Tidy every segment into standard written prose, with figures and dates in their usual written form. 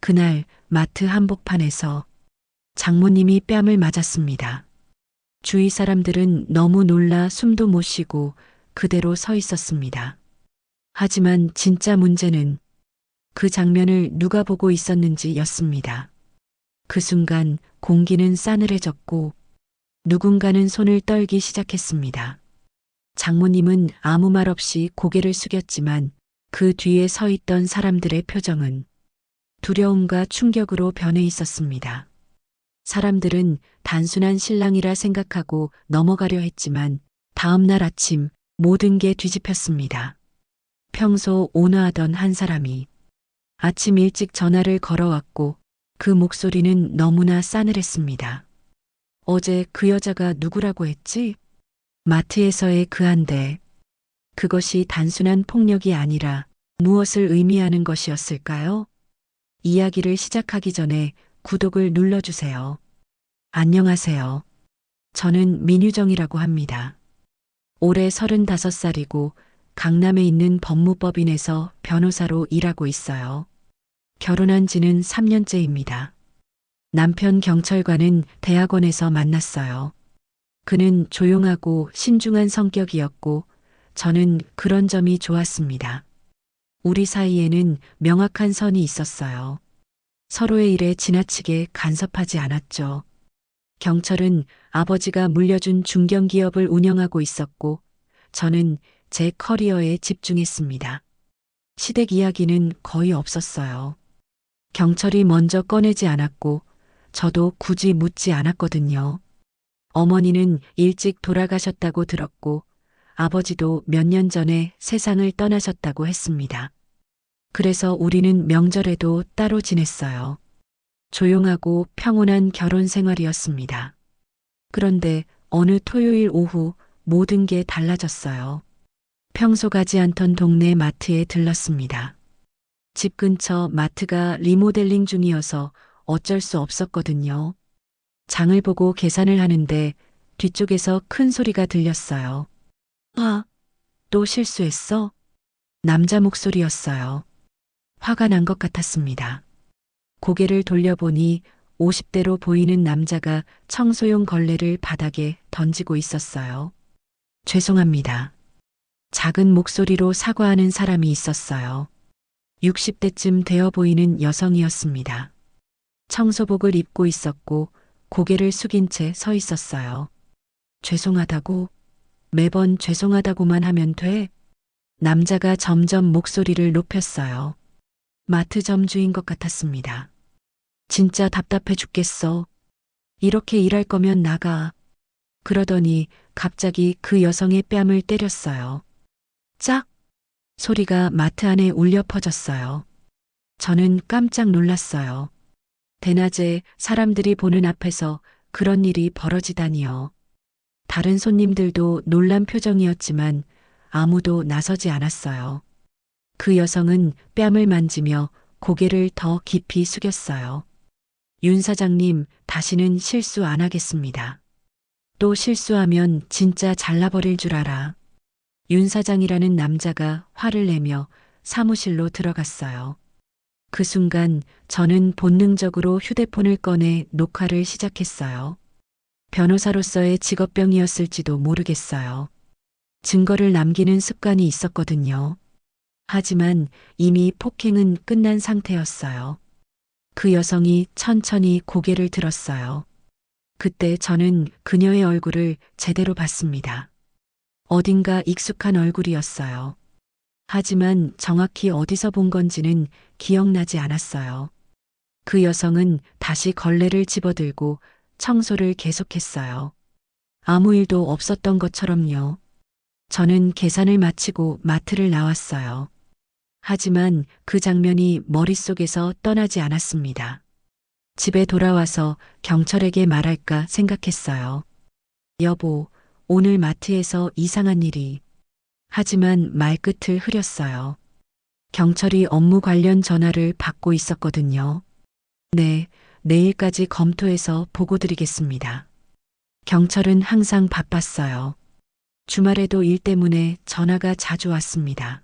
그날 마트 한복판에서 장모님이 뺨을 맞았습니다. 주위 사람들은 너무 놀라 숨도 못 쉬고 그대로 서 있었습니다. 하지만 진짜 문제는 그 장면을 누가 보고 있었는지였습니다. 그 순간 공기는 싸늘해졌고 누군가는 손을 떨기 시작했습니다. 장모님은 아무 말 없이 고개를 숙였지만 그 뒤에 서 있던 사람들의 표정은 두려움과 충격으로 변해 있었습니다. 사람들은 단순한 신랑이라 생각하고 넘어가려 했지만 다음 날 아침 모든 게 뒤집혔습니다. 평소 온화하던 한 사람이 아침 일찍 전화를 걸어왔고 그 목소리는 너무나 싸늘했습니다. 어제 그 여자가 누구라고 했지? 마트에서의 그 한대. 그것이 단순한 폭력이 아니라 무엇을 의미하는 것이었을까요? 이야기를 시작하기 전에 구독을 눌러주세요. 안녕하세요. 저는 민유정이라고 합니다. 올해 35살이고 강남에 있는 법무법인에서 변호사로 일하고 있어요. 결혼한 지는 3년째입니다. 남편 경찰관은 대학원에서 만났어요. 그는 조용하고 신중한 성격이었고 저는 그런 점이 좋았습니다. 우리 사이에는 명확한 선이 있었어요. 서로의 일에 지나치게 간섭하지 않았죠. 경철은 아버지가 물려준 중견기업을 운영하고 있었고 저는 제 커리어에 집중했습니다. 시댁 이야기는 거의 없었어요. 경철이 먼저 꺼내지 않았고 저도 굳이 묻지 않았거든요. 어머니는 일찍 돌아가셨다고 들었고 아버지도 몇 년 전에 세상을 떠나셨다고 했습니다. 그래서 우리는 명절에도 따로 지냈어요. 조용하고 평온한 결혼 생활이었습니다. 그런데 어느 토요일 오후 모든 게 달라졌어요. 평소 가지 않던 동네 마트에 들렀습니다. 집 근처 마트가 리모델링 중이어서 어쩔 수 없었거든요. 장을 보고 계산을 하는데 뒤쪽에서 큰 소리가 들렸어요. 아, 또 실수했어? 남자 목소리였어요. 화가 난 것 같았습니다. 고개를 돌려보니 50대로 보이는 남자가 청소용 걸레를 바닥에 던지고 있었어요. 죄송합니다. 작은 목소리로 사과하는 사람이 있었어요. 60대쯤 되어 보이는 여성이었습니다. 청소복을 입고 있었고 고개를 숙인 채 서 있었어요. 죄송하다고? 매번 죄송하다고만 하면 돼? 남자가 점점 목소리를 높였어요. 마트 점주인 것 같았습니다. 진짜 답답해 죽겠어. 이렇게 일할 거면 나가. 그러더니 갑자기 그 여성의 뺨을 때렸어요. 짝! 소리가 마트 안에 울려 퍼졌어요. 저는 깜짝 놀랐어요. 대낮에 사람들이 보는 앞에서 그런 일이 벌어지다니요. 다른 손님들도 놀란 표정이었지만 아무도 나서지 않았어요. 그 여성은 뺨을 만지며 고개를 더 깊이 숙였어요. 윤 사장님, 다시는 실수 안 하겠습니다. 또 실수하면 진짜 잘라버릴 줄 알아. 윤 사장이라는 남자가 화를 내며 사무실로 들어갔어요. 그 순간 저는 본능적으로 휴대폰을 꺼내 녹화를 시작했어요. 변호사로서의 직업병이었을지도 모르겠어요. 증거를 남기는 습관이 있었거든요. 하지만 이미 폭행은 끝난 상태였어요. 그 여성이 천천히 고개를 들었어요. 그때 저는 그녀의 얼굴을 제대로 봤습니다. 어딘가 익숙한 얼굴이었어요. 하지만 정확히 어디서 본 건지는 기억나지 않았어요. 그 여성은 다시 걸레를 집어들고 청소를 계속했어요. 아무 일도 없었던 것처럼요. 저는 계산을 마치고 마트를 나왔어요. 하지만 그 장면이 머릿속에서 떠나지 않았습니다. 집에 돌아와서 경철에게 말할까 생각했어요. 여보, 오늘 마트에서 이상한 일이. 하지만 말끝을 흐렸어요. 경철이 업무 관련 전화를 받고 있었거든요. 네, 내일까지 검토해서 보고 드리겠습니다. 경철은 항상 바빴어요. 주말에도 일 때문에 전화가 자주 왔습니다.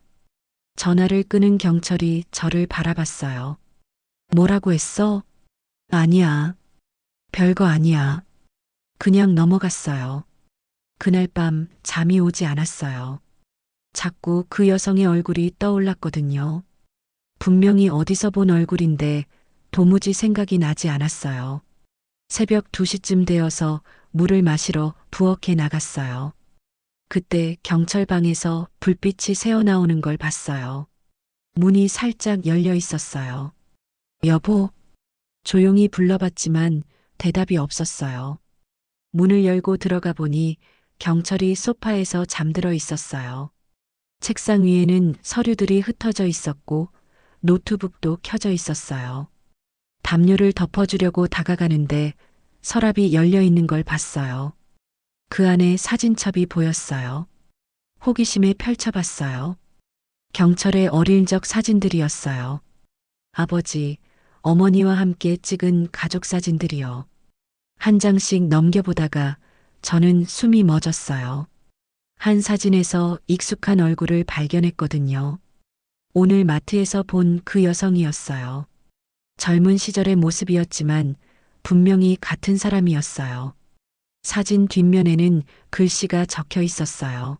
전화를 끄는 경철이 저를 바라봤어요. 뭐라고 했어? 아니야. 별거 아니야. 그냥 넘어갔어요. 그날 밤 잠이 오지 않았어요. 자꾸 그 여성의 얼굴이 떠올랐거든요. 분명히 어디서 본 얼굴인데 도무지 생각이 나지 않았어요. 새벽 2시쯤 되어서 물을 마시러 부엌에 나갔어요. 그때 경찰방에서 불빛이 새어나오는 걸 봤어요. 문이 살짝 열려 있었어요. 여보, 조용히 불러봤지만 대답이 없었어요. 문을 열고 들어가 보니 경찰이 소파에서 잠들어 있었어요. 책상 위에는 서류들이 흩어져 있었고 노트북도 켜져 있었어요. 담요를 덮어주려고 다가가는데 서랍이 열려 있는 걸 봤어요. 그 안에 사진첩이 보였어요. 호기심에 펼쳐봤어요. 경철의 어릴 적 사진들이었어요. 아버지, 어머니와 함께 찍은 가족 사진들이요. 한 장씩 넘겨보다가 저는 숨이 멎었어요. 한 사진에서 익숙한 얼굴을 발견했거든요. 오늘 마트에서 본 그 여성이었어요. 젊은 시절의 모습이었지만 분명히 같은 사람이었어요. 사진 뒷면에는 글씨가 적혀 있었어요.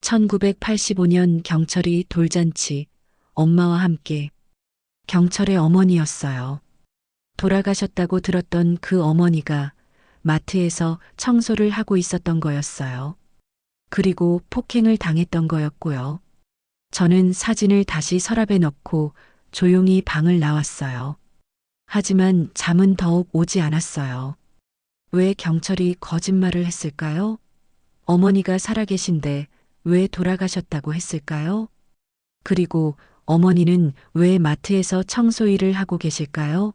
1985년 경철이 돌잔치, 엄마와 함께. 경철의 어머니였어요. 돌아가셨다고 들었던 그 어머니가 마트에서 청소를 하고 있었던 거였어요. 그리고 폭행을 당했던 거였고요. 저는 사진을 다시 서랍에 넣고 조용히 방을 나왔어요. 하지만 잠은 더욱 오지 않았어요. 왜 경철이 거짓말을 했을까요? 어머니가 살아계신데 왜 돌아가셨다고 했을까요? 그리고 어머니는 왜 마트에서 청소 일을 하고 계실까요?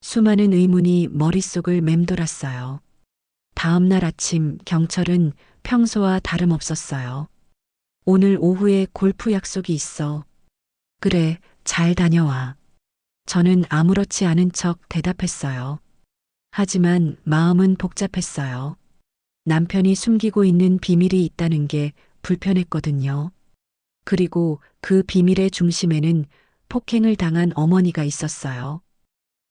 수많은 의문이 머릿속을 맴돌았어요. 다음 날 아침 경철은 평소와 다름없었어요. 오늘 오후에 골프 약속이 있어. 그래, 잘 다녀와. 저는 아무렇지 않은 척 대답했어요. 하지만 마음은 복잡했어요. 남편이 숨기고 있는 비밀이 있다는 게 불편했거든요. 그리고 그 비밀의 중심에는 폭행을 당한 어머니가 있었어요.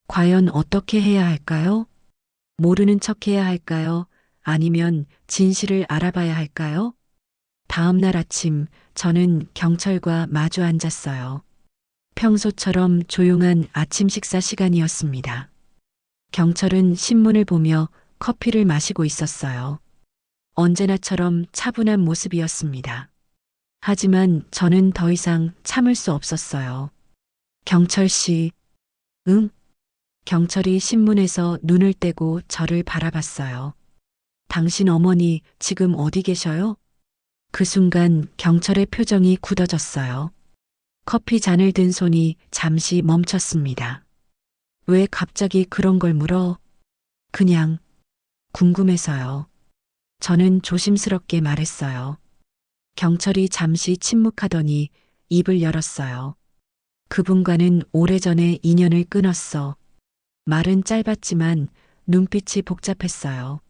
과연 어떻게 해야 할까요? 모르는 척 해야 할까요? 아니면 진실을 알아봐야 할까요? 다음 날 아침 저는 경찰과 마주 앉았어요. 평소처럼 조용한 아침 식사 시간이었습니다. 경찰은 신문을 보며 커피를 마시고 있었어요. 언제나처럼 차분한 모습이었습니다. 하지만 저는 더 이상 참을 수 없었어요. 경철 씨, 응? 경철이 신문에서 눈을 떼고 저를 바라봤어요. 당신 어머니 지금 어디 계셔요? 그 순간 경철의 표정이 굳어졌어요. 커피 잔을 든 손이 잠시 멈췄습니다. 왜 갑자기 그런 걸 물어? 그냥 궁금해서요. 저는 조심스럽게 말했어요. 경철이 잠시 침묵하더니 입을 열었어요. 그분과는 오래전에 인연을 끊었어. 말은 짧았지만 눈빛이 복잡했어요.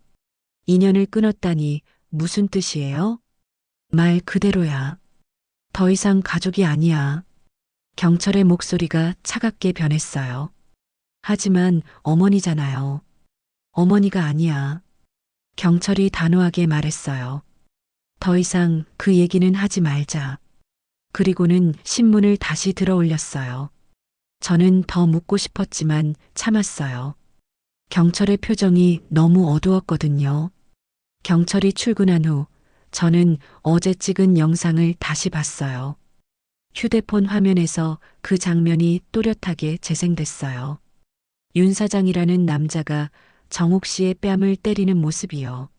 인연을 끊었다니 무슨 뜻이에요? 말 그대로야. 더 이상 가족이 아니야. 경철의 목소리가 차갑게 변했어요. 하지만 어머니잖아요. 어머니가 아니야. 경철이 단호하게 말했어요. 더 이상 그 얘기는 하지 말자. 그리고는 신문을 다시 들어 올렸어요. 저는 더 묻고 싶었지만 참았어요. 경철의 표정이 너무 어두웠거든요. 경철이 출근한 후 저는 어제 찍은 영상을 다시 봤어요. 휴대폰 화면에서 그 장면이 또렷하게 재생됐어요. 윤 사장이라는 남자가 정옥 씨의 뺨을 때리는 모습이요.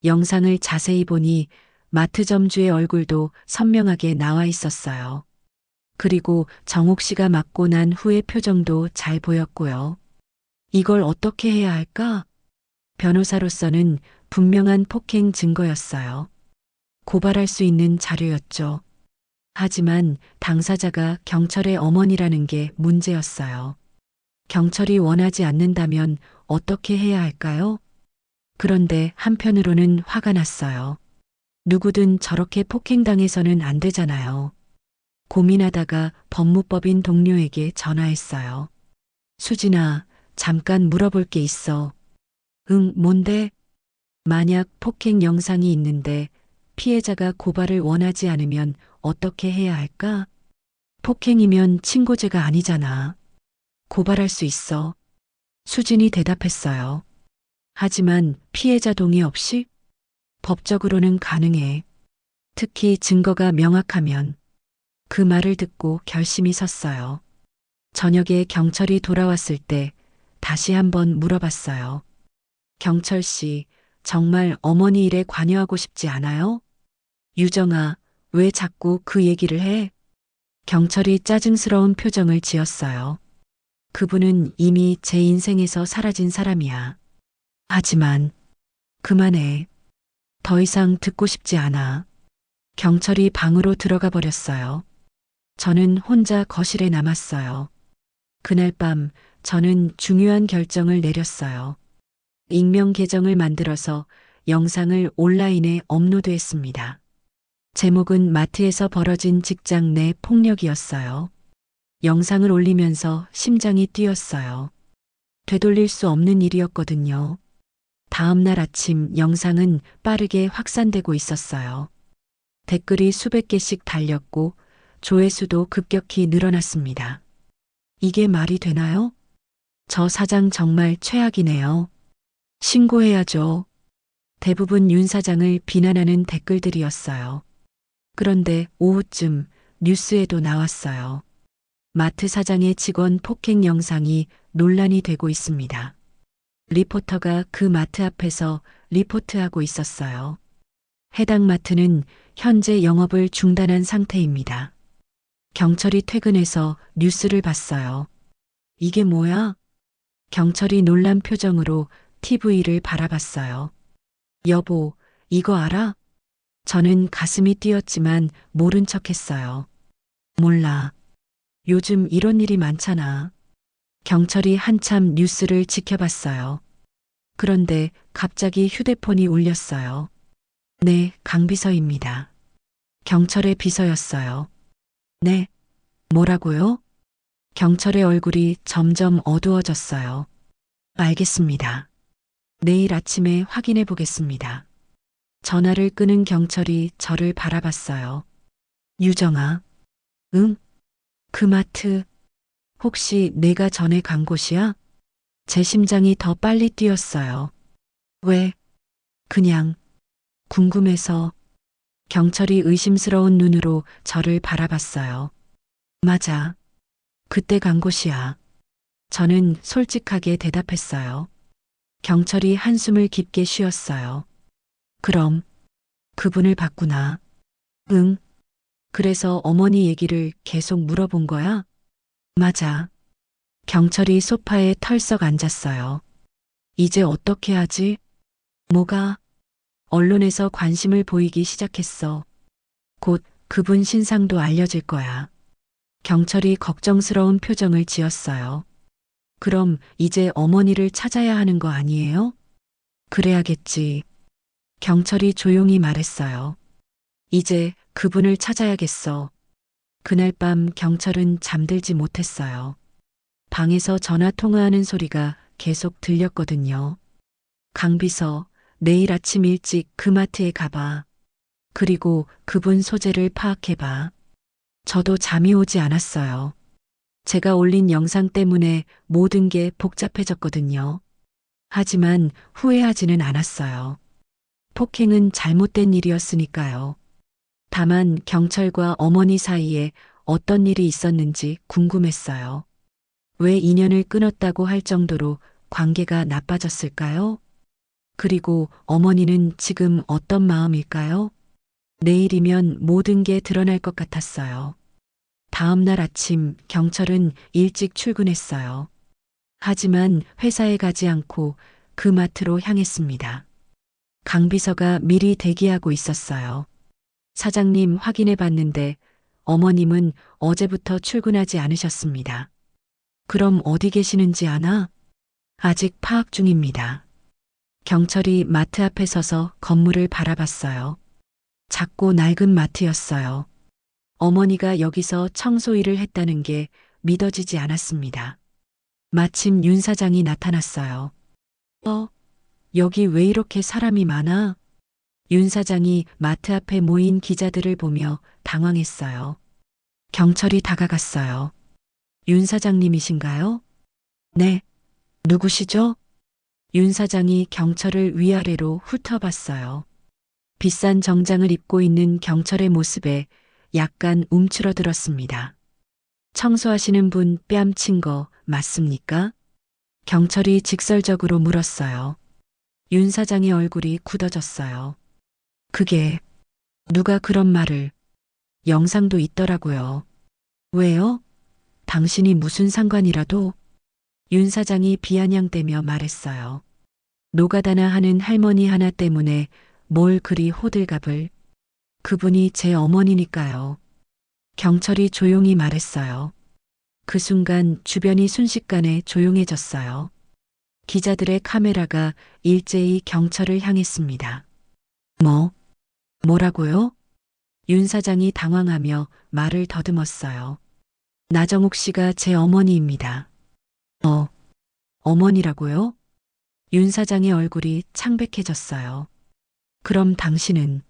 영상을 자세히 보니 마트 점주의 얼굴도 선명하게 나와 있었어요. 그리고 정옥 씨가 맞고 난 후의 표정도 잘 보였고요. 이걸 어떻게 해야 할까? 변호사로서는 분명한 폭행 증거였어요. 고발할 수 있는 자료였죠. 하지만 당사자가 경철의 어머니라는 게 문제였어요. 경철이 원하지 않는다면 어떻게 해야 할까요? 그런데 한편으로는 화가 났어요. 누구든 저렇게 폭행당해서는 안 되잖아요. 고민하다가 법무법인 동료에게 전화했어요. 수진아, 잠깐 물어볼 게 있어. 응, 뭔데? 만약 폭행 영상이 있는데 피해자가 고발을 원하지 않으면 어떻게 해야 할까? 폭행이면 친고죄가 아니잖아. 고발할 수 있어. 수진이 대답했어요. 하지만 피해자 동의 없이 법적으로는 가능해. 특히 증거가 명확하면. 그 말을 듣고 결심이 섰어요. 저녁에 경찰이 돌아왔을 때 다시 한번 물어봤어요. 경철 씨, 정말 어머니 일에 관여하고 싶지 않아요? 유정아, 왜 자꾸 그 얘기를 해? 경철이 짜증스러운 표정을 지었어요. 그분은 이미 제 인생에서 사라진 사람이야. 하지만, 그만해. 더 이상 듣고 싶지 않아. 경철이 방으로 들어가 버렸어요. 저는 혼자 거실에 남았어요. 그날 밤 저는 중요한 결정을 내렸어요. 익명 계정을 만들어서 영상을 온라인에 업로드했습니다. 제목은 마트에서 벌어진 직장 내 폭력이었어요. 영상을 올리면서 심장이 뛰었어요. 되돌릴 수 없는 일이었거든요. 다음 날 아침 영상은 빠르게 확산되고 있었어요. 댓글이 수백 개씩 달렸고 조회수도 급격히 늘어났습니다. 이게 말이 되나요? 저 사장 정말 최악이네요. 신고해야죠. 대부분 윤 사장을 비난하는 댓글들이었어요. 그런데 오후쯤 뉴스에도 나왔어요. 마트 사장의 직원 폭행 영상이 논란이 되고 있습니다. 리포터가 그 마트 앞에서 리포트하고 있었어요. 해당 마트는 현재 영업을 중단한 상태입니다. 경찰이 퇴근해서 뉴스를 봤어요. 이게 뭐야? 경찰이 놀란 표정으로 TV를 바라봤어요. 여보, 이거 알아? 저는 가슴이 뛰었지만 모른 척 했어요. 몰라. 요즘 이런 일이 많잖아. 경찰이 한참 뉴스를 지켜봤어요. 그런데 갑자기 휴대폰이 울렸어요. 네, 강비서입니다. 경찰의 비서였어요. 네, 뭐라고요? 경찰의 얼굴이 점점 어두워졌어요. 알겠습니다. 내일 아침에 확인해 보겠습니다. 전화를 끊은 경찰이 저를 바라봤어요. 유정아. 응? 그 마트. 혹시 내가 전에 간 곳이야? 제 심장이 더 빨리 뛰었어요. 왜? 그냥 궁금해서. 경찰이 의심스러운 눈으로 저를 바라봤어요. 맞아. 그때 간 곳이야. 저는 솔직하게 대답했어요. 경찰이 한숨을 깊게 쉬었어요. 그럼 그분을 봤구나. 응. 그래서 어머니 얘기를 계속 물어본 거야? 맞아. 경찰이 소파에 털썩 앉았어요. 이제 어떻게 하지? 뭐가? 언론에서 관심을 보이기 시작했어. 곧 그분 신상도 알려질 거야. 경찰이 걱정스러운 표정을 지었어요. 그럼 이제 어머니를 찾아야 하는 거 아니에요? 그래야겠지. 경찰이 조용히 말했어요. 이제 그분을 찾아야겠어. 그날 밤 경찰은 잠들지 못했어요. 방에서 전화 통화하는 소리가 계속 들렸거든요. 강비서, 내일 아침 일찍 그 마트에 가봐. 그리고 그분 소재를 파악해봐. 저도 잠이 오지 않았어요. 제가 올린 영상 때문에 모든 게 복잡해졌거든요. 하지만 후회하지는 않았어요. 폭행은 잘못된 일이었으니까요. 다만 경찰과 어머니 사이에 어떤 일이 있었는지 궁금했어요. 왜 인연을 끊었다고 할 정도로 관계가 나빠졌을까요? 그리고 어머니는 지금 어떤 마음일까요? 내일이면 모든 게 드러날 것 같았어요. 다음 날 아침 경찰은 일찍 출근했어요. 하지만 회사에 가지 않고 그 마트로 향했습니다. 강비서가 미리 대기하고 있었어요. 사장님 확인해 봤는데 어머님은 어제부터 출근하지 않으셨습니다. 그럼 어디 계시는지 아나? 아직 파악 중입니다. 경찰이 마트 앞에 서서 건물을 바라봤어요. 작고 낡은 마트였어요. 어머니가 여기서 청소 일을 했다는 게 믿어지지 않았습니다. 마침 윤 사장이 나타났어요. 여기 왜 이렇게 사람이 많아? 윤 사장이 마트 앞에 모인 기자들을 보며 당황했어요. 경찰이 다가갔어요. 윤 사장님이신가요? 네. 누구시죠? 윤 사장이 경찰을 위아래로 훑어봤어요. 비싼 정장을 입고 있는 경찰의 모습에 약간 움츠러들었습니다. 청소하시는 분 뺨친 거 맞습니까? 경찰이 직설적으로 물었어요. 윤 사장의 얼굴이 굳어졌어요. 그게 누가 그런 말을 영상도 있더라고요. 왜요? 당신이 무슨 상관이라도 윤 사장이 비아냥대며 말했어요. 노가다나 하는 할머니 하나 때문에 뭘 그리 호들갑을. 그분이 제 어머니니까요. 경찰이 조용히 말했어요. 그 순간 주변이 순식간에 조용해졌어요. 기자들의 카메라가 일제히 경찰을 향했습니다. 뭐라고요? 윤 사장이 당황하며 말을 더듬었어요. 나정옥 씨가 제 어머니입니다. 어머니라고요? 윤 사장의 얼굴이 창백해졌어요. 그럼 당신은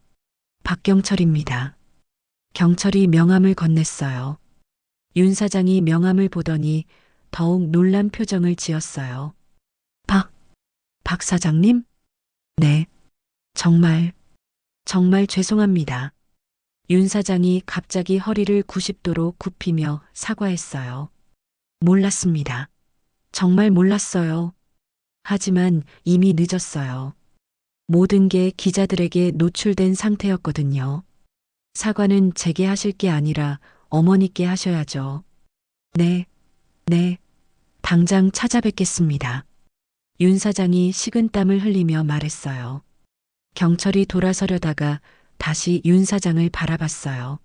박경철입니다. 경찰이 명함을 건넸어요. 윤 사장이 명함을 보더니 더욱 놀란 표정을 지었어요. 박 사장님? 네. 정말 죄송합니다. 윤 사장이 갑자기 허리를 90도로 굽히며 사과했어요. 몰랐습니다. 정말 몰랐어요. 하지만 이미 늦었어요. 모든 게 기자들에게 노출된 상태였거든요. 사과는 제게 하실 게 아니라 어머니께 하셔야죠. 네. 당장 찾아뵙겠습니다. 윤 사장이 식은땀을 흘리며 말했어요. 경찰이 돌아서려다가 다시 윤 사장을 바라봤어요.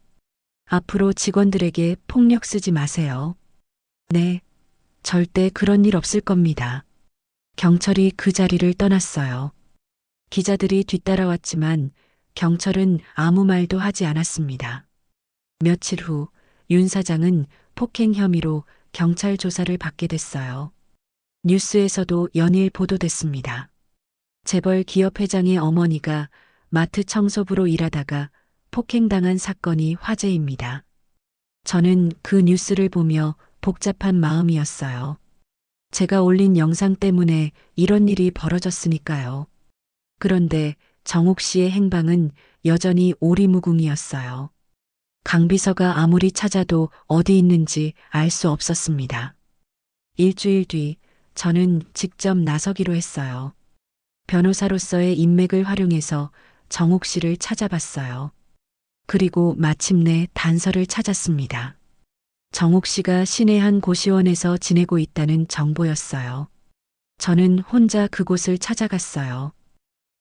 앞으로 직원들에게 폭력 쓰지 마세요. 네. 절대 그런 일 없을 겁니다. 경찰이 그 자리를 떠났어요. 기자들이 뒤따라왔지만 경찰은 아무 말도 하지 않았습니다. 며칠 후 윤 사장은 폭행 혐의로 경찰 조사를 받게 됐어요. 뉴스에서도 연일 보도됐습니다. 재벌 기업 회장의 어머니가 마트 청소부로 일하다가 폭행당한 사건이 화제입니다. 저는 그 뉴스를 보며 복잡한 마음이었어요. 제가 올린 영상 때문에 이런 일이 벌어졌으니까요. 그런데 정옥 씨의 행방은 여전히 오리무궁이었어요. 강 비서가 아무리 찾아도 어디 있는지 알 수 없었습니다. 일주일 뒤 저는 직접 나서기로 했어요. 변호사로서의 인맥을 활용해서 정옥 씨를 찾아봤어요. 그리고 마침내 단서를 찾았습니다. 정옥 씨가 시내 한 고시원에서 지내고 있다는 정보였어요. 저는 혼자 그곳을 찾아갔어요.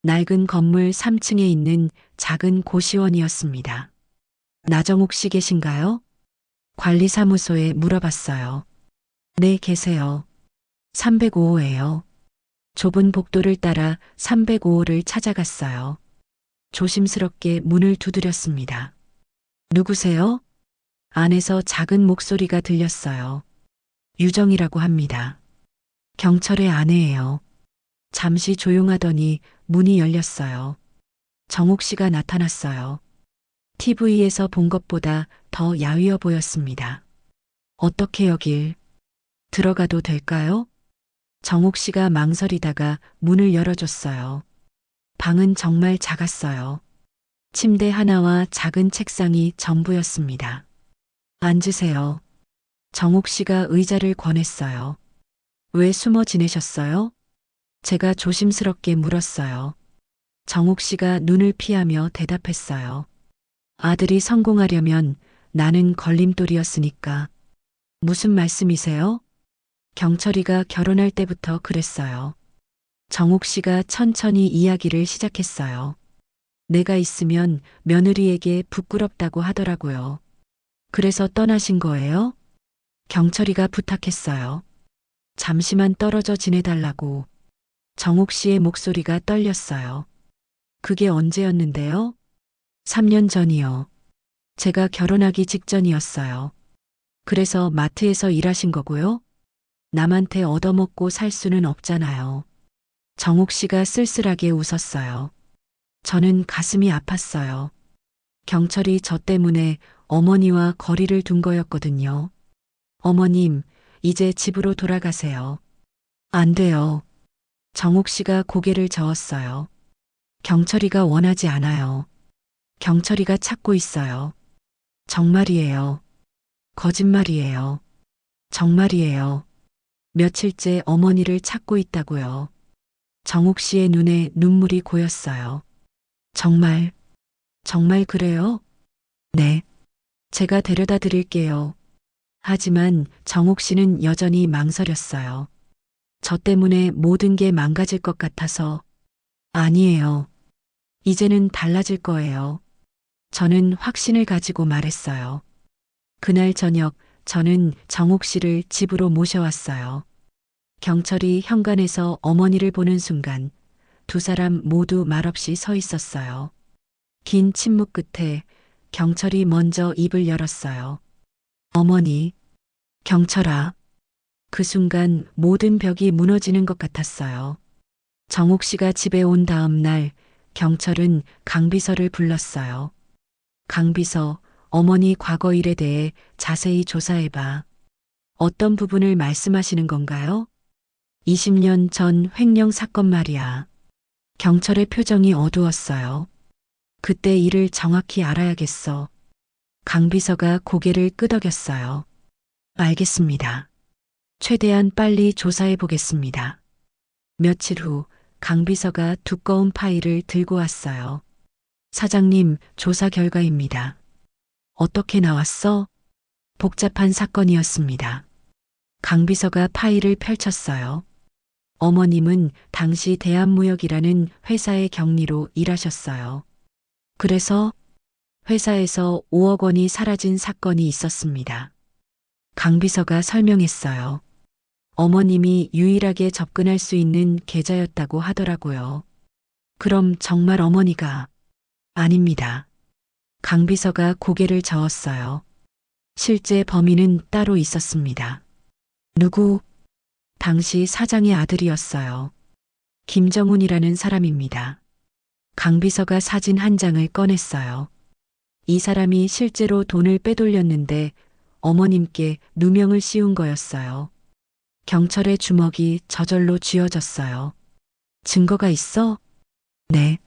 낡은 건물 3층에 있는 작은 고시원이었습니다. 나정옥 씨 계신가요? 관리사무소에 물어봤어요. 네, 계세요. 305호예요. 좁은 복도를 따라 305호를 찾아갔어요. 조심스럽게 문을 두드렸습니다. 누구세요? 안에서 작은 목소리가 들렸어요. 유정이라고 합니다. 경찰의 아내예요. 잠시 조용하더니 문이 열렸어요. 정옥 씨가 나타났어요. TV에서 본 것보다 더 야위어 보였습니다. 어떻게 여길? 들어가도 될까요? 정옥 씨가 망설이다가 문을 열어줬어요. 방은 정말 작았어요. 침대 하나와 작은 책상이 전부였습니다. 앉으세요. 정옥 씨가 의자를 권했어요. 왜 숨어 지내셨어요? 제가 조심스럽게 물었어요. 정옥 씨가 눈을 피하며 대답했어요. 아들이 성공하려면 나는 걸림돌이었으니까. 무슨 말씀이세요? 경철이가 결혼할 때부터 그랬어요. 정옥 씨가 천천히 이야기를 시작했어요. 내가 있으면 며느리에게 부끄럽다고 하더라고요. 그래서 떠나신 거예요? 경철이가 부탁했어요. 잠시만 떨어져 지내달라고. 정옥 씨의 목소리가 떨렸어요. 그게 언제였는데요? 3년 전이요. 제가 결혼하기 직전이었어요. 그래서 마트에서 일하신 거고요? 남한테 얻어먹고 살 수는 없잖아요. 정옥 씨가 쓸쓸하게 웃었어요. 저는 가슴이 아팠어요. 경철이 저 때문에 어머니와 거리를 둔 거였거든요. 어머님, 이제 집으로 돌아가세요. 안 돼요. 정옥 씨가 고개를 저었어요. 경철이가 원하지 않아요. 경철이가 찾고 있어요. 정말이에요. 거짓말이에요. 정말이에요. 며칠째 어머니를 찾고 있다고요. 정옥 씨의 눈에 눈물이 고였어요. 정말, 정말 그래요? 네. 제가 데려다 드릴게요. 하지만 정옥 씨는 여전히 망설였어요. 저 때문에 모든 게 망가질 것 같아서. 아니에요. 이제는 달라질 거예요. 저는 확신을 가지고 말했어요. 그날 저녁 저는 정옥 씨를 집으로 모셔왔어요. 경철이 현관에서 어머니를 보는 순간 두 사람 모두 말없이 서 있었어요. 긴 침묵 끝에 경철이 먼저 입을 열었어요. 어머니, 경철아. 그 순간 모든 벽이 무너지는 것 같았어요. 정옥 씨가 집에 온 다음 날 경철은 강비서를 불렀어요. 강비서, 어머니 과거 일에 대해 자세히 조사해봐. 어떤 부분을 말씀하시는 건가요? 20년 전 횡령 사건 말이야. 경철의 표정이 어두웠어요. 그때 일을 정확히 알아야겠어. 강비서가 고개를 끄덕였어요. 알겠습니다. 최대한 빨리 조사해 보겠습니다. 며칠 후 강비서가 두꺼운 파일을 들고 왔어요. 사장님, 조사 결과입니다. 어떻게 나왔어? 복잡한 사건이었습니다. 강비서가 파일을 펼쳤어요. 어머님은 당시 대한무역이라는 회사의 경리로 일하셨어요. 그래서 회사에서 5억 원이 사라진 사건이 있었습니다. 강비서가 설명했어요. 어머님이 유일하게 접근할 수 있는 계좌였다고 하더라고요. 그럼 정말 어머니가? 아닙니다. 강비서가 고개를 저었어요. 실제 범인은 따로 있었습니다. 누구? 당시 사장의 아들이었어요. 김정훈이라는 사람입니다. 강비서가 사진 한 장을 꺼냈어요. 이 사람이 실제로 돈을 빼돌렸는데 어머님께 누명을 씌운 거였어요. 경철의 주먹이 저절로 쥐어졌어요. 증거가 있어? 네.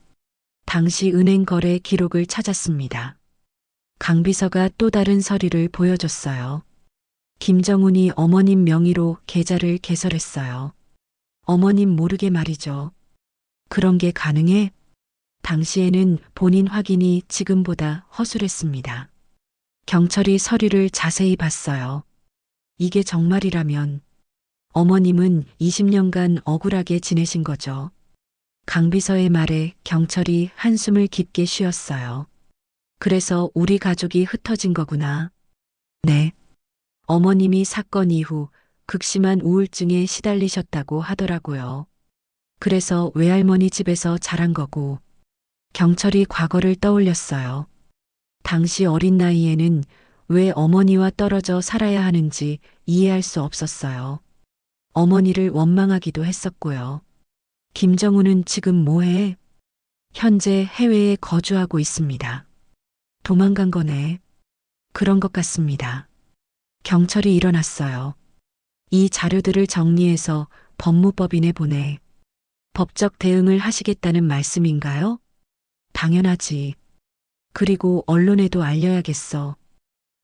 당시 은행 거래 기록을 찾았습니다. 강비서가 또 다른 서류를 보여줬어요. 김정훈이 어머님 명의로 계좌를 개설했어요. 어머님 모르게 말이죠. 그런 게 가능해? 당시에는 본인 확인이 지금보다 허술했습니다. 경철이 서류를 자세히 봤어요. 이게 정말이라면 어머님은 20년간 억울하게 지내신 거죠. 강비서의 말에 경철이 한숨을 깊게 쉬었어요. 그래서 우리 가족이 흩어진 거구나. 네. 어머님이 사건 이후 극심한 우울증에 시달리셨다고 하더라고요. 그래서 외할머니 집에서 자란 거고. 경철이 과거를 떠올렸어요. 당시 어린 나이에는 왜 어머니와 떨어져 살아야 하는지 이해할 수 없었어요. 어머니를 원망하기도 했었고요. 김정우는 지금 뭐해? 현재 해외에 거주하고 있습니다. 도망간 거네. 그런 것 같습니다. 경찰이 일어났어요. 이 자료들을 정리해서 법무법인에 보내. 법적 대응을 하시겠다는 말씀인가요? 당연하지. 그리고 언론에도 알려야겠어.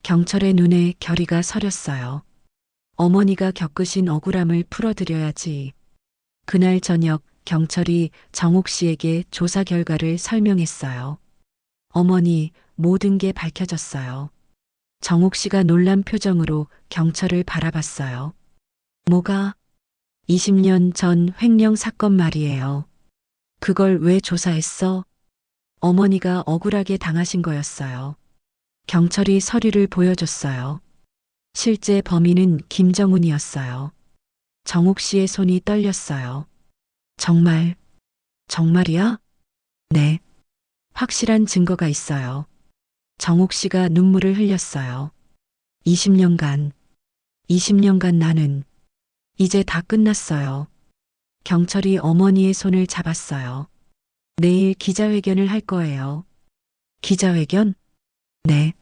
경철의 눈에 결의가 서렸어요. 어머니가 겪으신 억울함을 풀어드려야지. 그날 저녁 경철이 정옥 씨에게 조사 결과를 설명했어요. 어머니, 모든 게 밝혀졌어요. 정옥 씨가 놀란 표정으로 경철을 바라봤어요. 뭐가? 20년 전 횡령 사건 말이에요. 그걸 왜 조사했어? 어머니가 억울하게 당하신 거였어요. 경철이 서류를 보여줬어요. 실제 범인은 김정훈이었어요. 정옥 씨의 손이 떨렸어요. 정말, 정말이야? 네. 확실한 증거가 있어요. 정옥 씨가 눈물을 흘렸어요. 20년간 나는 이제 다 끝났어요. 경찰이 어머니의 손을 잡았어요. 내일 기자회견을 할 거예요. 기자회견? 네.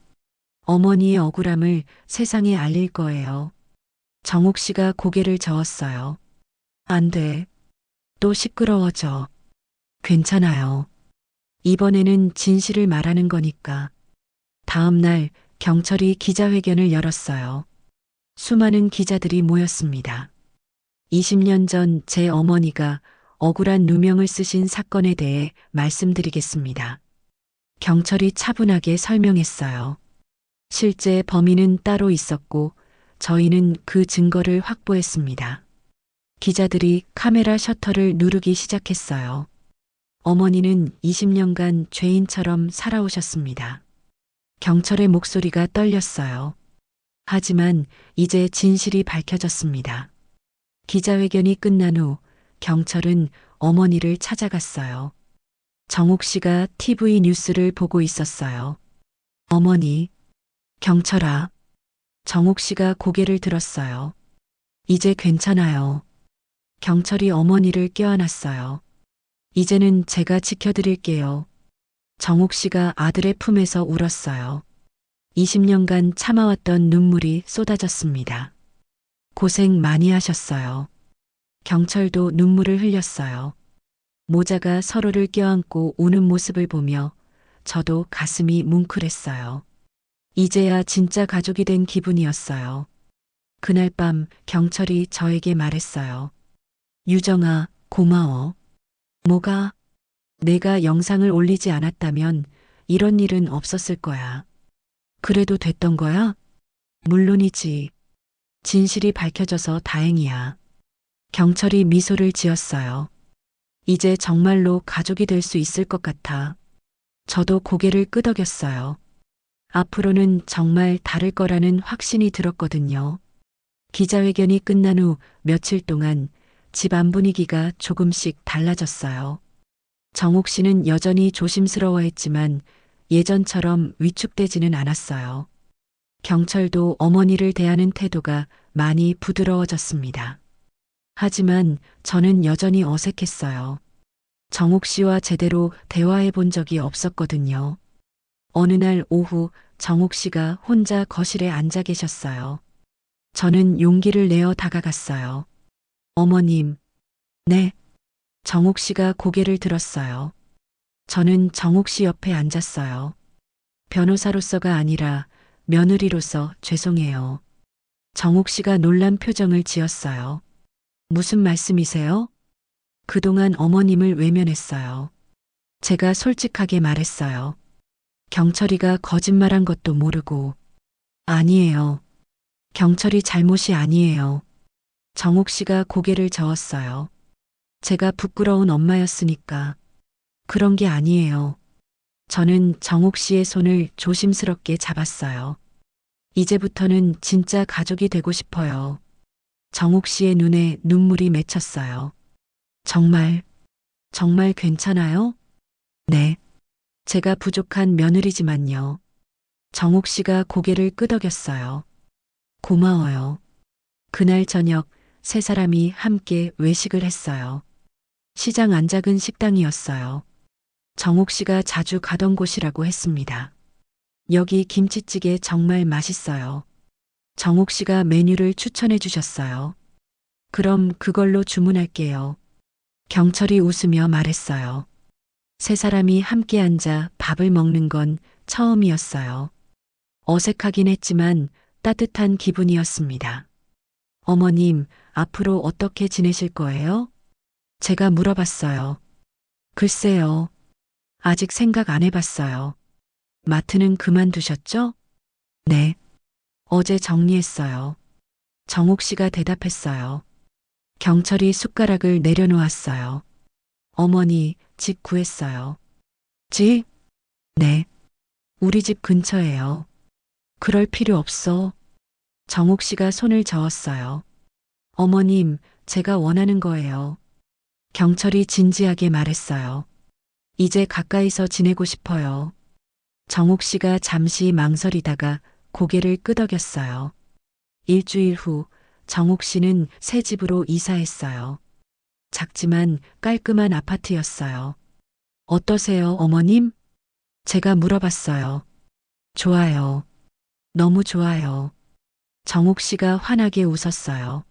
어머니의 억울함을 세상에 알릴 거예요. 정옥 씨가 고개를 저었어요. 안 돼. 또 시끄러워져. 괜찮아요. 이번에는 진실을 말하는 거니까. 다음 날 경찰이 기자회견을 열었어요. 수많은 기자들이 모였습니다. 20년 전 제 어머니가 억울한 누명을 쓰신 사건에 대해 말씀드리겠습니다. 경찰이 차분하게 설명했어요. 실제 범인은 따로 있었고 저희는 그 증거를 확보했습니다. 기자들이 카메라 셔터를 누르기 시작했어요. 어머니는 20년간 죄인처럼 살아오셨습니다. 경찰의 목소리가 떨렸어요. 하지만 이제 진실이 밝혀졌습니다. 기자회견이 끝난 후 경찰은 어머니를 찾아갔어요. 정옥 씨가 TV 뉴스를 보고 있었어요. 어머니, 경찰아. 정옥 씨가 고개를 들었어요. 이제 괜찮아요. 경찰이 어머니를 껴안았어요. 이제는 제가 지켜드릴게요. 정옥 씨가 아들의 품에서 울었어요. 20년간 참아왔던 눈물이 쏟아졌습니다. 고생 많이 하셨어요. 경찰도 눈물을 흘렸어요. 모자가 서로를 껴안고 우는 모습을 보며 저도 가슴이 뭉클했어요. 이제야 진짜 가족이 된 기분이었어요. 그날 밤 경찰이 저에게 말했어요. 유정아, 고마워. 뭐가? 내가 영상을 올리지 않았다면 이런 일은 없었을 거야. 그래도 됐던 거야? 물론이지. 진실이 밝혀져서 다행이야. 경찰이 미소를 지었어요. 이제 정말로 가족이 될 수 있을 것 같아. 저도 고개를 끄덕였어요. 앞으로는 정말 다를 거라는 확신이 들었거든요. 기자회견이 끝난 후 며칠 동안 집안 분위기가 조금씩 달라졌어요. 정옥 씨는 여전히 조심스러워했지만 예전처럼 위축되지는 않았어요. 경찰도 어머니를 대하는 태도가 많이 부드러워졌습니다. 하지만 저는 여전히 어색했어요. 정옥 씨와 제대로 대화해 본 적이 없었거든요. 어느 날 오후 정옥 씨가 혼자 거실에 앉아 계셨어요. 저는 용기를 내어 다가갔어요. 어머님, 네. 정옥 씨가 고개를 들었어요. 저는 정옥 씨 옆에 앉았어요. 변호사로서가 아니라 며느리로서 죄송해요. 정옥 씨가 놀란 표정을 지었어요. 무슨 말씀이세요? 그동안 어머님을 외면했어요. 제가 솔직하게 말했어요. 경철이가 거짓말한 것도 모르고. 아니에요. 경철이 잘못이 아니에요. 정옥 씨가 고개를 저었어요. 제가 부끄러운 엄마였으니까. 그런 게 아니에요. 저는 정옥 씨의 손을 조심스럽게 잡았어요. 이제부터는 진짜 가족이 되고 싶어요. 정옥 씨의 눈에 눈물이 맺혔어요. 정말, 정말 괜찮아요? 네. 제가 부족한 며느리지만요. 정옥 씨가 고개를 끄덕였어요. 고마워요. 그날 저녁 세 사람이 함께 외식을 했어요. 시장 안 작은 식당이었어요. 정옥 씨가 자주 가던 곳이라고 했습니다. 여기 김치찌개 정말 맛있어요. 정옥 씨가 메뉴를 추천해 주셨어요. 그럼 그걸로 주문할게요. 경철이 웃으며 말했어요. 세 사람이 함께 앉아 밥을 먹는 건 처음이었어요. 어색하긴 했지만 따뜻한 기분이었습니다. 어머님, 앞으로 어떻게 지내실 거예요? 제가 물어봤어요. 글쎄요. 아직 생각 안 해봤어요. 마트는 그만두셨죠? 네. 어제 정리했어요. 정옥 씨가 대답했어요. 경철이 숟가락을 내려놓았어요. 어머니, 집 구했어요. 집? 네. 우리 집 근처예요. 그럴 필요 없어. 정옥 씨가 손을 저었어요. 어머님, 제가 원하는 거예요. 경철이 진지하게 말했어요. 이제 가까이서 지내고 싶어요. 정옥 씨가 잠시 망설이다가 고개를 끄덕였어요. 일주일 후 정옥 씨는 새 집으로 이사했어요. 작지만 깔끔한 아파트였어요. 어떠세요, 어머님? 제가 물어봤어요. 좋아요. 너무 좋아요. 정옥 씨가 환하게 웃었어요.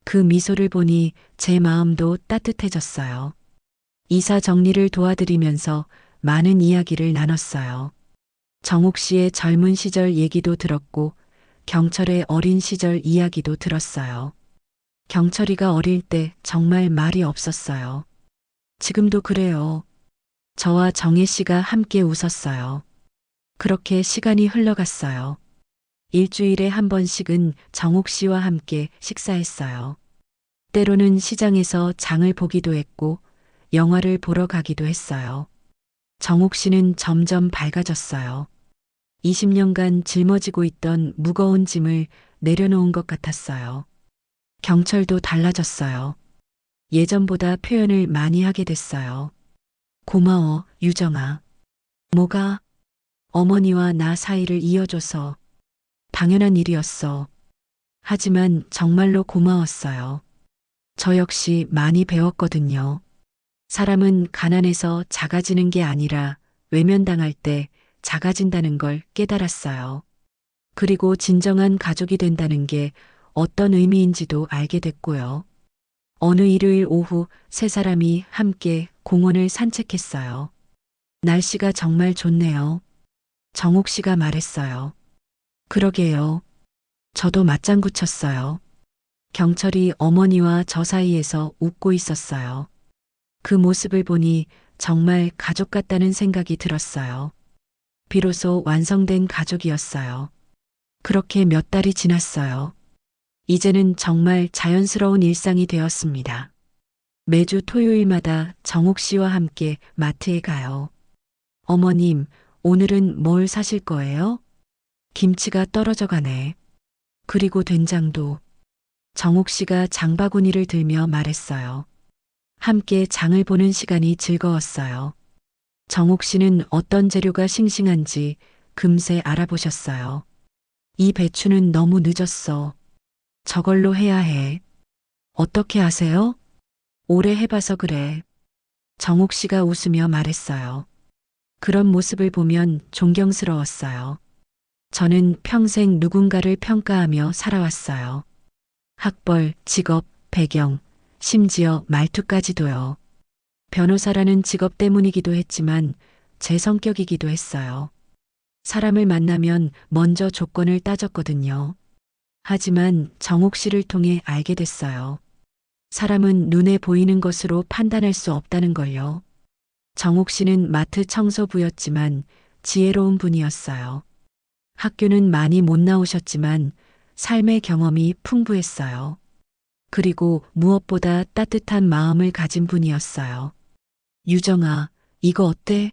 그 미소를 보니 제 마음도 따뜻해졌어요. 이사 정리를 도와드리면서 많은 이야기를 나눴어요. 정옥 씨의 젊은 시절 얘기도 들었고 경철의 어린 시절 이야기도 들었어요. 경철이가 어릴 때 정말 말이 없었어요. 지금도 그래요. 저와 정혜 씨가 함께 웃었어요. 그렇게 시간이 흘러갔어요. 일주일에 한 번씩은 정옥 씨와 함께 식사했어요. 때로는 시장에서 장을 보기도 했고 영화를 보러 가기도 했어요. 정옥 씨는 점점 밝아졌어요. 20년간 짊어지고 있던 무거운 짐을 내려놓은 것 같았어요. 경철도 달라졌어요. 예전보다 표현을 많이 하게 됐어요. 고마워, 유정아. 뭐가? 어머니와 나 사이를 이어줘서 당연한 일이었어. 하지만 정말로 고마웠어요. 저 역시 많이 배웠거든요. 사람은 가난해서 작아지는 게 아니라 외면당할 때 작아진다는 걸 깨달았어요. 그리고 진정한 가족이 된다는 게 어떤 의미인지도 알게 됐고요. 어느 일요일 오후 세 사람이 함께 공원을 산책했어요. 날씨가 정말 좋네요. 정옥 씨가 말했어요. 그러게요. 저도 맞장구 쳤어요. 경철이 어머니와 저 사이에서 웃고 있었어요. 그 모습을 보니 정말 가족 같다는 생각이 들었어요. 비로소 완성된 가족이었어요. 그렇게 몇 달이 지났어요. 이제는 정말 자연스러운 일상이 되었습니다. 매주 토요일마다 정옥 씨와 함께 마트에 가요. 어머님, 오늘은 뭘 사실 거예요? 김치가 떨어져 가네. 그리고 된장도. 정옥 씨가 장바구니를 들며 말했어요. 함께 장을 보는 시간이 즐거웠어요. 정옥 씨는 어떤 재료가 싱싱한지 금세 알아보셨어요. 이 배추는 너무 늦었어. 저걸로 해야 해. 어떻게 아세요? 오래 해봐서 그래. 정옥 씨가 웃으며 말했어요. 그런 모습을 보면 존경스러웠어요. 저는 평생 누군가를 평가하며 살아왔어요. 학벌, 직업, 배경, 심지어 말투까지도요. 변호사라는 직업 때문이기도 했지만 제 성격이기도 했어요. 사람을 만나면 먼저 조건을 따졌거든요. 하지만 정옥 씨를 통해 알게 됐어요. 사람은 눈에 보이는 것으로 판단할 수 없다는 걸요. 정옥 씨는 마트 청소부였지만 지혜로운 분이었어요. 학교는 많이 못 나오셨지만 삶의 경험이 풍부했어요. 그리고 무엇보다 따뜻한 마음을 가진 분이었어요. 유정아, 이거 어때?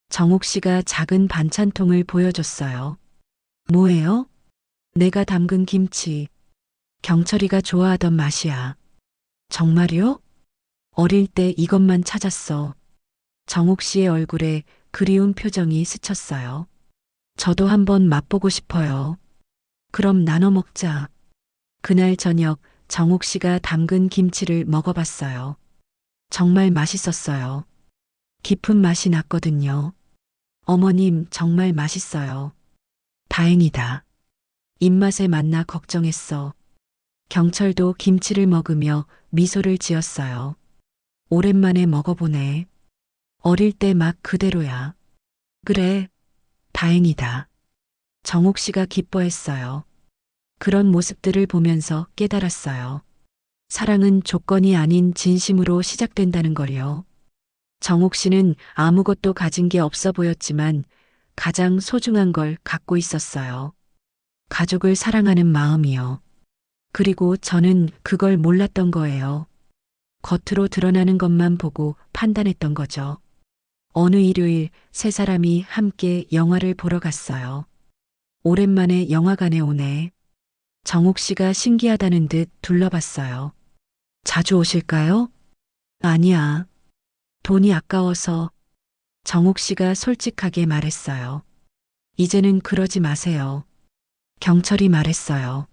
정옥 씨가 작은 반찬통을 보여줬어요. 뭐예요? 내가 담근 김치. 경철이가 좋아하던 맛이야. 정말요? 어릴 때 이것만 찾았어. 정옥 씨의 얼굴에 그리운 표정이 스쳤어요. 저도 한번 맛보고 싶어요. 그럼 나눠 먹자. 그날 저녁 정옥 씨가 담근 김치를 먹어봤어요. 정말 맛있었어요. 깊은 맛이 났거든요. 어머님, 정말 맛있어요. 다행이다. 입맛에 맞나 걱정했어. 경철도 김치를 먹으며 미소를 지었어요. 오랜만에 먹어보네. 어릴 때 맛 그대로야. 그래, 다행이다. 정옥 씨가 기뻐했어요. 그런 모습들을 보면서 깨달았어요. 사랑은 조건이 아닌 진심으로 시작된다는 걸요. 정옥 씨는 아무것도 가진 게 없어 보였지만 가장 소중한 걸 갖고 있었어요. 가족을 사랑하는 마음이요. 그리고 저는 그걸 몰랐던 거예요. 겉으로 드러나는 것만 보고 판단했던 거죠. 어느 일요일 세 사람이 함께 영화를 보러 갔어요. 오랜만에 영화관에 오네. 정옥 씨가 신기하다는 듯 둘러봤어요. 자주 오실까요? 아니야. 돈이 아까워서. 정옥 씨가 솔직하게 말했어요. 이제는 그러지 마세요. 경철이 말했어요.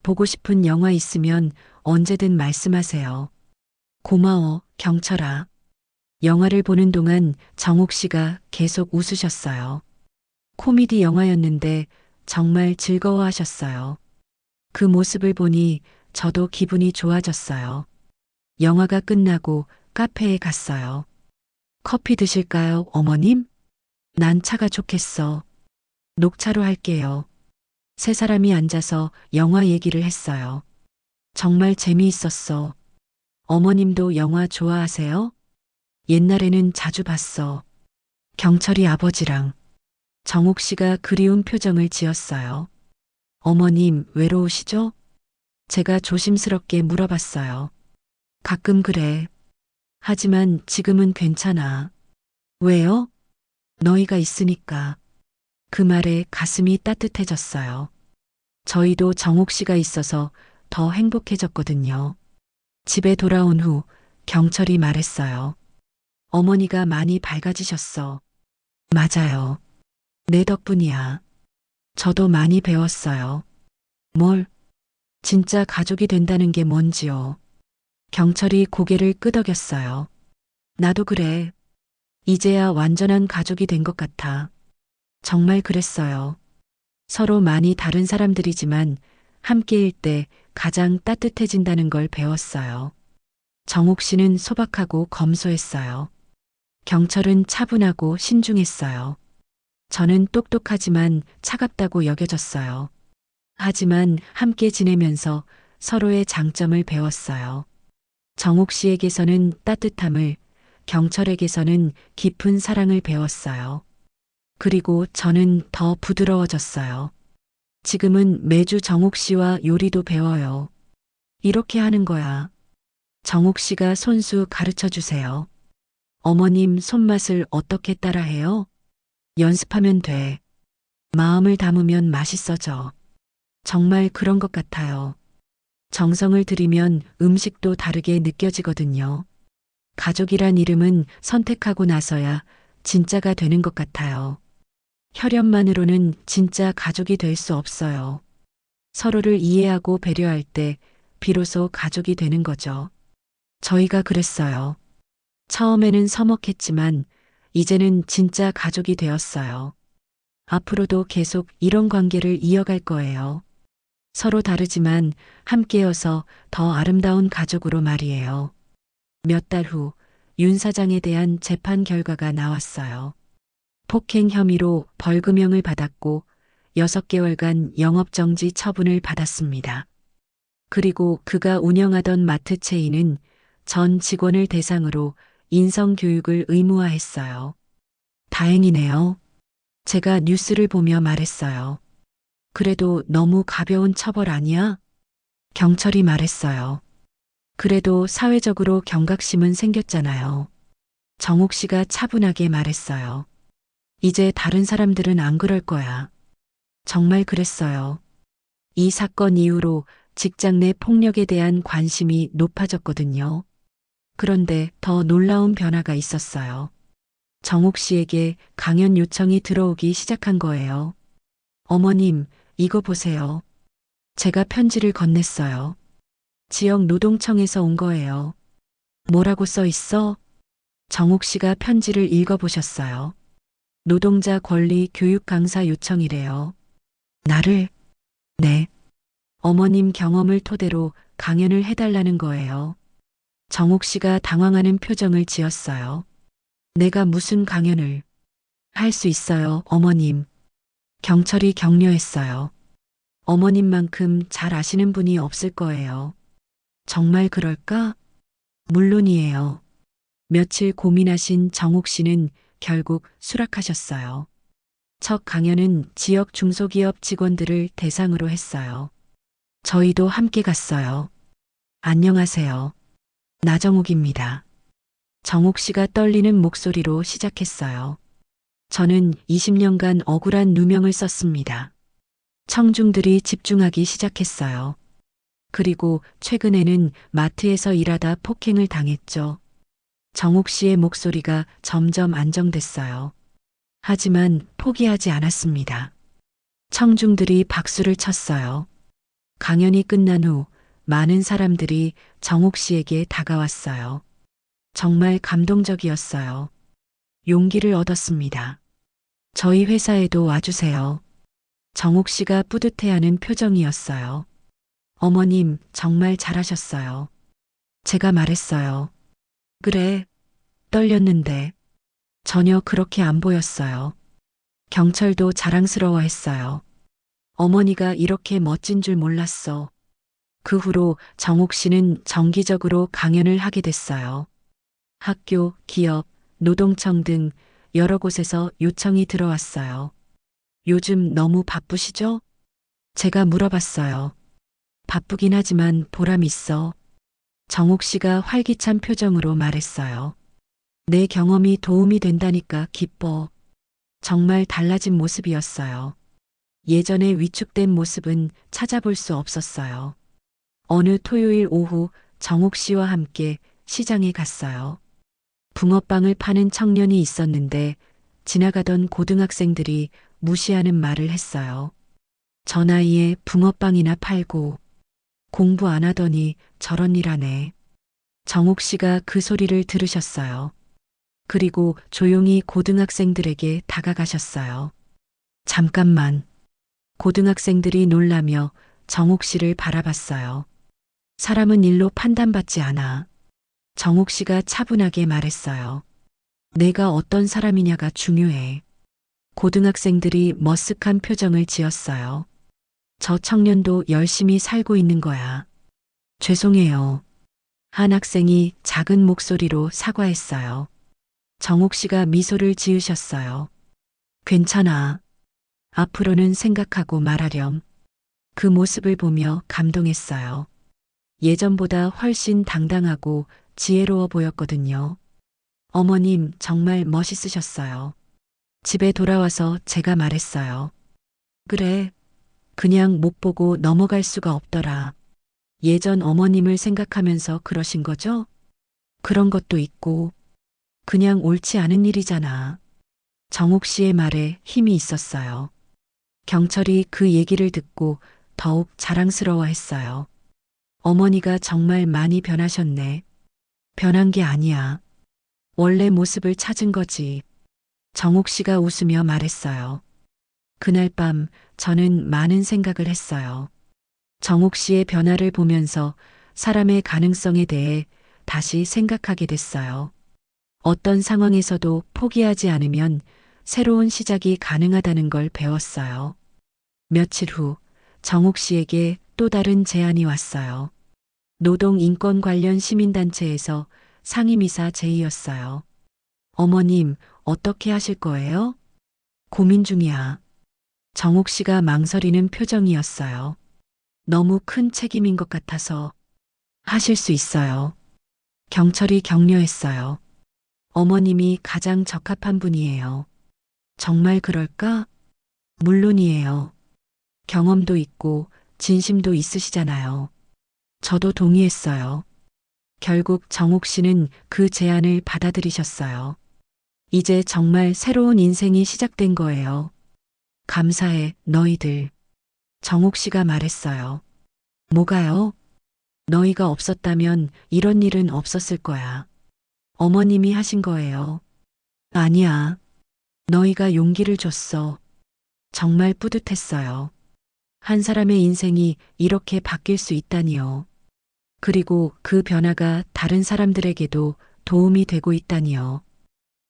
보고 싶은 영화 있으면 언제든 말씀하세요. 고마워, 경철아. 영화를 보는 동안 정옥 씨가 계속 웃으셨어요. 코미디 영화였는데 정말 즐거워하셨어요. 그 모습을 보니 저도 기분이 좋아졌어요. 영화가 끝나고 카페에 갔어요. 커피 드실까요, 어머님? 난 차가 좋겠어. 녹차로 할게요. 세 사람이 앉아서 영화 얘기를 했어요. 정말 재미있었어. 어머님도 영화 좋아하세요? 옛날에는 자주 봤어. 경철이 아버지랑 정옥 씨가 그리운 표정을 지었어요. 어머님, 외로우시죠? 제가 조심스럽게 물어봤어요. 가끔 그래. 하지만 지금은 괜찮아. 왜요? 너희가 있으니까. 그 말에 가슴이 따뜻해졌어요. 저희도 정옥 씨가 있어서 더 행복해졌거든요. 집에 돌아온 후 경철이 말했어요. 어머니가 많이 밝아지셨어. 맞아요. 내 덕분이야. 저도 많이 배웠어요. 뭘? 진짜 가족이 된다는 게 뭔지요. 경철이 고개를 끄덕였어요. 나도 그래. 이제야 완전한 가족이 된 것 같아. 정말 그랬어요. 서로 많이 다른 사람들이지만 함께일 때 가장 따뜻해진다는 걸 배웠어요. 정옥 씨는 소박하고 검소했어요. 경철은 차분하고 신중했어요. 저는 똑똑하지만 차갑다고 여겨졌어요. 하지만 함께 지내면서 서로의 장점을 배웠어요. 정옥 씨에게서는 따뜻함을, 경철에게서는 깊은 사랑을 배웠어요. 그리고 저는 더 부드러워졌어요. 지금은 매주 정옥 씨와 요리도 배워요. 이렇게 하는 거야. 정옥 씨가 손수 가르쳐 주세요. 어머님 손맛을 어떻게 따라해요? 연습하면 돼. 마음을 담으면 맛있어져. 정말 그런 것 같아요. 정성을 들이면 음식도 다르게 느껴지거든요. 가족이란 이름은 선택하고 나서야 진짜가 되는 것 같아요. 혈연만으로는 진짜 가족이 될 수 없어요. 서로를 이해하고 배려할 때 비로소 가족이 되는 거죠. 저희가 그랬어요. 처음에는 서먹했지만 이제는 진짜 가족이 되었어요. 앞으로도 계속 이런 관계를 이어갈 거예요. 서로 다르지만 함께여서 더 아름다운 가족으로 말이에요. 몇 달 후 윤 사장에 대한 재판 결과가 나왔어요. 폭행 혐의로 벌금형을 받았고 6개월간 영업정지 처분을 받았습니다. 그리고 그가 운영하던 마트 체인은 전 직원을 대상으로 인성교육을 의무화했어요. 다행이네요. 제가 뉴스를 보며 말했어요. 그래도 너무 가벼운 처벌 아니야? 경철이 말했어요. 그래도 사회적으로 경각심은 생겼잖아요. 정옥 씨가 차분하게 말했어요. 이제 다른 사람들은 안 그럴 거야. 정말 그랬어요. 이 사건 이후로 직장 내 폭력에 대한 관심이 높아졌거든요. 그런데 더 놀라운 변화가 있었어요. 정옥 씨에게 강연 요청이 들어오기 시작한 거예요. 어머님, 이거 보세요. 제가 편지를 건넸어요. 지역 노동청에서 온 거예요. 뭐라고 써 있어? 정옥 씨가 편지를 읽어보셨어요. 노동자 권리 교육 강사 요청이래요. 나를? 네. 어머님 경험을 토대로 강연을 해달라는 거예요. 정옥 씨가 당황하는 표정을 지었어요. 내가 무슨 강연을 할 수 있어요, 어머님. 경철이 격려했어요. 어머님만큼 잘 아시는 분이 없을 거예요. 정말 그럴까? 물론이에요. 며칠 고민하신 정옥 씨는 결국 수락하셨어요. 첫 강연은 지역 중소기업 직원들을 대상으로 했어요. 저희도 함께 갔어요. 안녕하세요. 나정옥입니다. 정옥 씨가 떨리는 목소리로 시작했어요. 저는 20년간 억울한 누명을 썼습니다. 청중들이 집중하기 시작했어요. 그리고 최근에는 마트에서 일하다 폭행을 당했죠. 정옥 씨의 목소리가 점점 안정됐어요. 하지만 포기하지 않았습니다. 청중들이 박수를 쳤어요. 강연이 끝난 후 많은 사람들이 정옥 씨에게 다가왔어요. 정말 감동적이었어요. 용기를 얻었습니다. 저희 회사에도 와주세요. 정옥 씨가 뿌듯해하는 표정이었어요. 어머님, 정말 잘하셨어요. 제가 말했어요. 그래, 떨렸는데 전혀 그렇게 안 보였어요. 경철도 자랑스러워했어요. 어머니가 이렇게 멋진 줄 몰랐어. 그 후로 정옥 씨는 정기적으로 강연을 하게 됐어요. 학교, 기업, 노동청 등 여러 곳에서 요청이 들어왔어요. 요즘 너무 바쁘시죠? 제가 물어봤어요. 바쁘긴 하지만 보람 있어. 정옥 씨가 활기찬 표정으로 말했어요. 내 경험이 도움이 된다니까 기뻐. 정말 달라진 모습이었어요. 예전에 위축된 모습은 찾아볼 수 없었어요. 어느 토요일 오후 정옥 씨와 함께 시장에 갔어요. 붕어빵을 파는 청년이 있었는데 지나가던 고등학생들이 무시하는 말을 했어요. 저 나이에 붕어빵이나 팔고 공부 안 하더니 저런 일 하네. 정옥 씨가 그 소리를 들으셨어요. 그리고 조용히 고등학생들에게 다가가셨어요. 잠깐만. 고등학생들이 놀라며 정옥 씨를 바라봤어요. 사람은 일로 판단받지 않아. 정옥 씨가 차분하게 말했어요. 내가 어떤 사람이냐가 중요해. 고등학생들이 머쓱한 표정을 지었어요. 저 청년도 열심히 살고 있는 거야. 죄송해요. 한 학생이 작은 목소리로 사과했어요. 정옥 씨가 미소를 지으셨어요. 괜찮아. 앞으로는 생각하고 말하렴. 그 모습을 보며 감동했어요. 예전보다 훨씬 당당하고 지혜로워 보였거든요. 어머님 정말 멋있으셨어요. 집에 돌아와서 제가 말했어요. 그래, 그냥 못 보고 넘어갈 수가 없더라. 예전 어머님을 생각하면서 그러신 거죠? 그런 것도 있고, 그냥 옳지 않은 일이잖아. 정옥 씨의 말에 힘이 있었어요. 경철이 그 얘기를 듣고 더욱 자랑스러워 했어요. 어머니가 정말 많이 변하셨네. 변한 게 아니야. 원래 모습을 찾은 거지. 정옥 씨가 웃으며 말했어요. 그날 밤 저는 많은 생각을 했어요. 정옥 씨의 변화를 보면서 사람의 가능성에 대해 다시 생각하게 됐어요. 어떤 상황에서도 포기하지 않으면 새로운 시작이 가능하다는 걸 배웠어요. 며칠 후 정옥 씨에게 또 다른 제안이 왔어요. 노동인권 관련 시민단체에서 상임이사 제의였어요. 어머님, 어떻게 하실 거예요? 고민 중이야. 정옥 씨가 망설이는 표정이었어요. 너무 큰 책임인 것 같아서 하실 수 있어요. 경철이 격려했어요. 어머님이 가장 적합한 분이에요. 정말 그럴까? 물론이에요. 경험도 있고 진심도 있으시잖아요. 저도 동의했어요. 결국 정옥 씨는 그 제안을 받아들이셨어요. 이제 정말 새로운 인생이 시작된 거예요. 감사해, 너희들. 정옥 씨가 말했어요. 뭐가요? 너희가 없었다면 이런 일은 없었을 거야. 어머님이 하신 거예요. 아니야. 너희가 용기를 줬어. 정말 뿌듯했어요. 한 사람의 인생이 이렇게 바뀔 수 있다니요. 그리고 그 변화가 다른 사람들에게도 도움이 되고 있다니요.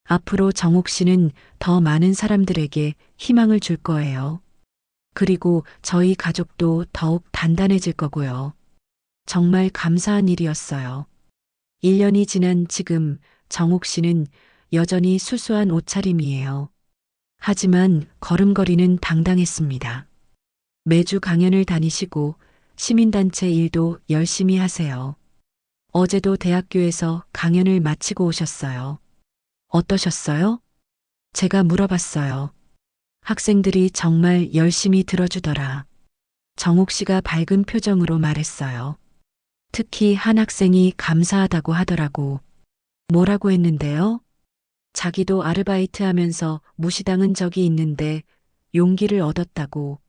앞으로 정옥 씨는 더 많은 사람들에게 희망을 줄 거예요. 그리고 저희 가족도 더욱 단단해질 거고요. 정말 감사한 일이었어요. 1년이 지난 지금 정옥 씨는 여전히 수수한 옷차림이에요. 하지만 걸음걸이는 당당했습니다. 매주 강연을 다니시고 시민단체 일도 열심히 하세요. 어제도 대학교에서 강연을 마치고 오셨어요. 어떠셨어요? 제가 물어봤어요. 학생들이 정말 열심히 들어주더라. 정옥 씨가 밝은 표정으로 말했어요. 특히 한 학생이 감사하다고 하더라고. 뭐라고 했는데요? 자기도 아르바이트 하면서 무시당한 적이 있는데 용기를 얻었다고.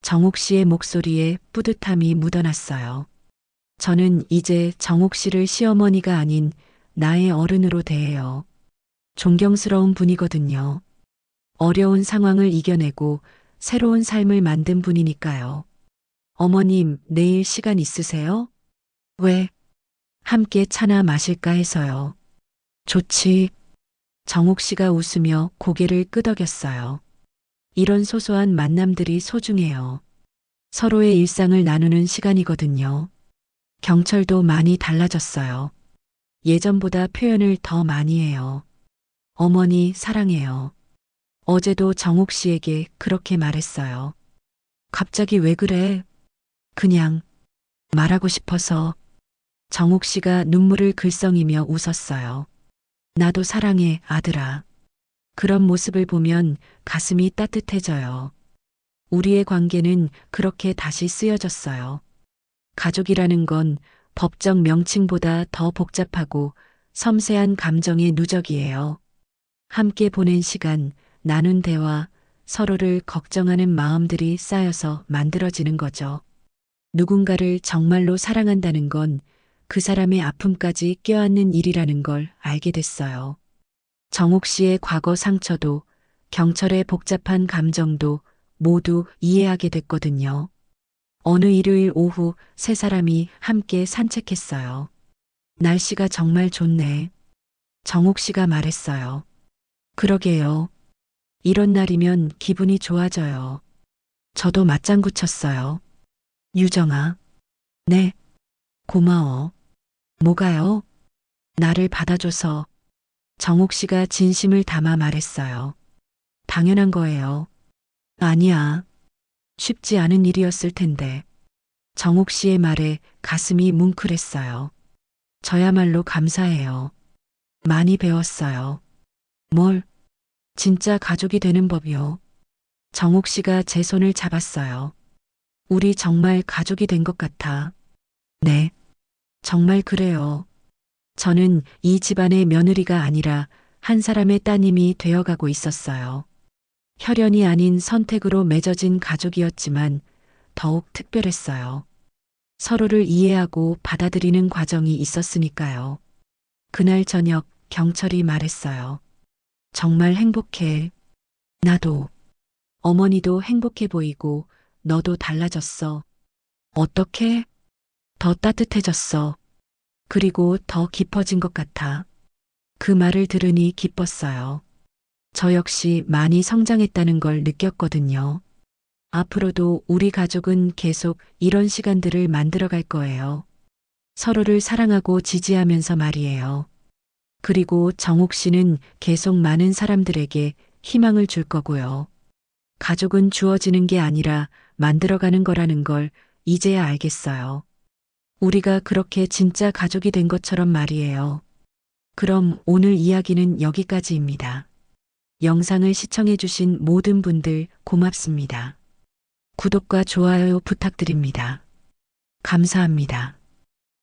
정옥 씨의 목소리에 뿌듯함이 묻어났어요. 저는 이제 정옥 씨를 시어머니가 아닌 나의 어른으로 대해요. 존경스러운 분이거든요. 어려운 상황을 이겨내고 새로운 삶을 만든 분이니까요. 어머님, 내일 시간 있으세요? 왜? 함께 차나 마실까 해서요. 좋지. 정옥 씨가 웃으며 고개를 끄덕였어요. 이런 소소한 만남들이 소중해요. 서로의 일상을 나누는 시간이거든요. 경철도 많이 달라졌어요. 예전보다 표현을 더 많이 해요. 어머니, 사랑해요. 어제도 정옥 씨에게 그렇게 말했어요. 갑자기 왜 그래? 그냥 말하고 싶어서. 정옥 씨가 눈물을 글썽이며 웃었어요. 나도 사랑해, 아들아. 그런 모습을 보면 가슴이 따뜻해져요. 우리의 관계는 그렇게 다시 쓰여졌어요. 가족이라는 건 법적 명칭보다 더 복잡하고 섬세한 감정의 누적이에요. 함께 보낸 시간, 나눈 대화, 서로를 걱정하는 마음들이 쌓여서 만들어지는 거죠. 누군가를 정말로 사랑한다는 건 그 사람의 아픔까지 껴안는 일이라는 걸 알게 됐어요. 정옥 씨의 과거 상처도 경철의 복잡한 감정도 모두 이해하게 됐거든요. 어느 일요일 오후 세 사람이 함께 산책했어요. 날씨가 정말 좋네. 정옥 씨가 말했어요. 그러게요. 이런 날이면 기분이 좋아져요. 저도 맞장구 쳤어요. 유정아. 네. 고마워. 뭐가요? 나를 받아줘서. 정옥 씨가 진심을 담아 말했어요. 당연한 거예요. 아니야. 쉽지 않은 일이었을 텐데. 정옥 씨의 말에 가슴이 뭉클했어요. 저야말로 감사해요. 많이 배웠어요. 뭘? 진짜 가족이 되는 법이요. 정옥 씨가 제 손을 잡았어요. 우리 정말 가족이 된 것 같아. 네. 정말 그래요. 저는 이 집안의 며느리가 아니라 한 사람의 따님이 되어가고 있었어요. 혈연이 아닌 선택으로 맺어진 가족이었지만 더욱 특별했어요. 서로를 이해하고 받아들이는 과정이 있었으니까요. 그날 저녁 경철이 말했어요. 정말 행복해. 나도. 어머니도 행복해 보이고 너도 달라졌어. 어떻게? 더 따뜻해졌어. 그리고 더 깊어진 것 같아. 그 말을 들으니 기뻤어요. 저 역시 많이 성장했다는 걸 느꼈거든요. 앞으로도 우리 가족은 계속 이런 시간들을 만들어 갈 거예요. 서로를 사랑하고 지지하면서 말이에요. 그리고 정옥 씨는 계속 많은 사람들에게 희망을 줄 거고요. 가족은 주어지는 게 아니라 만들어가는 거라는 걸 이제야 알겠어요. 우리가 그렇게 진짜 가족이 된 것처럼 말이에요. 그럼 오늘 이야기는 여기까지입니다. 영상을 시청해주신 모든 분들 고맙습니다. 구독과 좋아요 부탁드립니다. 감사합니다.